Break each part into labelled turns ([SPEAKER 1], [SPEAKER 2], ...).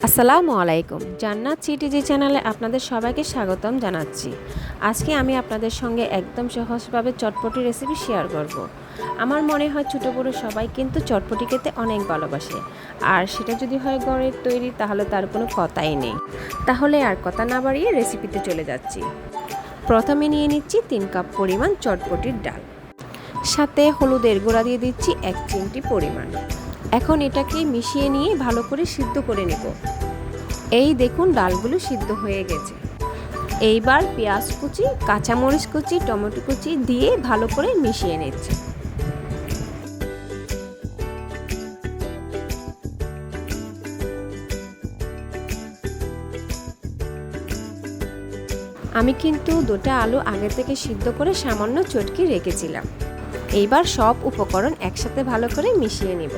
[SPEAKER 1] আসসালামু আলাইকুম। জান্নাত সিটিজি চ্যানেলে আপনাদের সবাইকে স্বাগতম জানাচ্ছি। আজকে আমি আপনাদের সঙ্গে একদম সহজভাবে চটপটি রেসিপি শেয়ার করব। আমার মনে হয় ছোটো বড়ো সবাই কিন্তু চটপটি খেতে অনেক ভালোবাসে, আর সেটা যদি হয় ঘরের তৈরি তাহলে তার কোনো কথাই নেই। তাহলে আর কথা না বাড়িয়ে রেসিপিতে চলে যাচ্ছি। প্রথমে নিয়ে নিচ্ছি 3 কাপ পরিমাণ চটপটির ডাল, সাথে হলুদের গুঁড়া দিয়ে দিচ্ছি 1 চিমটি পরিমাণ। এখন এটাকে মিশিয়ে নিয়ে ভালো করে সিদ্ধ করে নেব। এই দেখুন ডালগুলো সিদ্ধ হয়ে গেছে। এইবার পেঁয়াজ কুচি, কাঁচামরিচ কুচি, টমেটো কুচি দিয়ে ভালো করে মিশিয়ে নিচ্ছি। আমি কিন্তু 2টা আলু আগে থেকে সিদ্ধ করে সামান্য চটকে রেখেছিলাম। এইবার সব উপকরণ একসাথে ভালো করে মিশিয়ে নেব।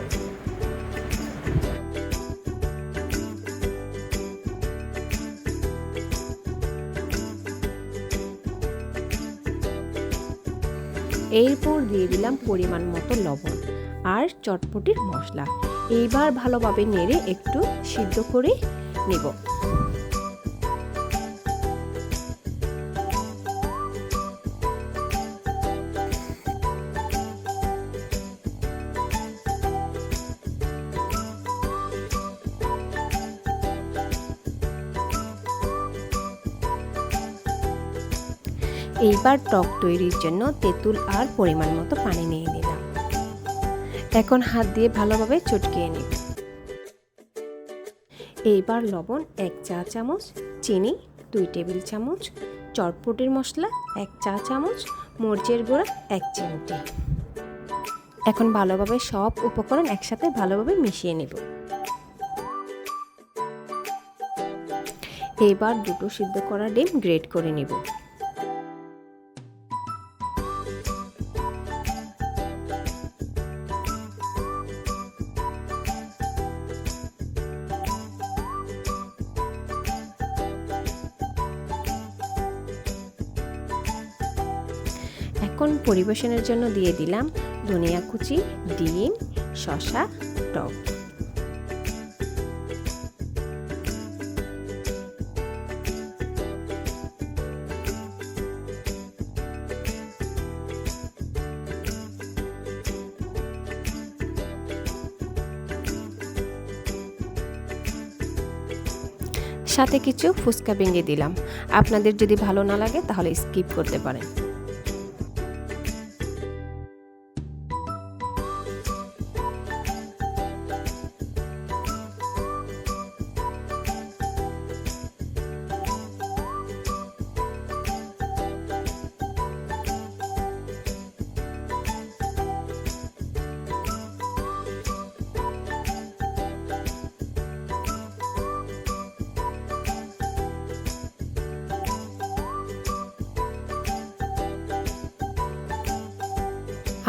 [SPEAKER 1] এরপর দিয়ে দিলাম পরিমাণ মতো লবণ আর চটপটির মশলা। এইবার ভালোভাবে নেড়ে একটু সিদ্ধ করে নেব। এইবার টক তৈরির জন্য তেঁতুল আর পরিমাণ মতো পানি নিয়ে নিলাম। এখন হাত দিয়ে ভালোভাবে চটকিয়ে নিব। এইবার লবণ 1 চা চামচ, চিনি 2 টেবিল চামচ, চটপটির মশলা 1 চা চামচ, মরিচের গুঁড়া 1 চিমটি। এখন ভালোভাবে সব উপকরণ একসাথে ভালোভাবে মিশিয়ে নেব। এইবার 2টো সিদ্ধ করা ডিম গ্রেট করে নেব। এখন পরিবেশনের জন্য দিয়ে দিলাম ধনিয়া কুচি, ডিম, শসা, টক। সাথে কিছু ফুচকা ভেঙে দিলাম। আপনাদের যদি ভালো না লাগে তাহলে স্কিপ করতে পারেন।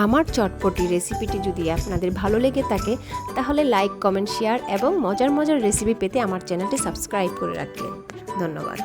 [SPEAKER 1] আমার চটপটি রেসিপিটি যদি আপনাদের ভালো লেগে থাকে তাহলে লাইক, কমেন্ট, শেয়ার এবং মজার মজার রেসিপি পেতে আমার চ্যানেলটি সাবস্ক্রাইব করে রাখবেন। ধন্যবাদ।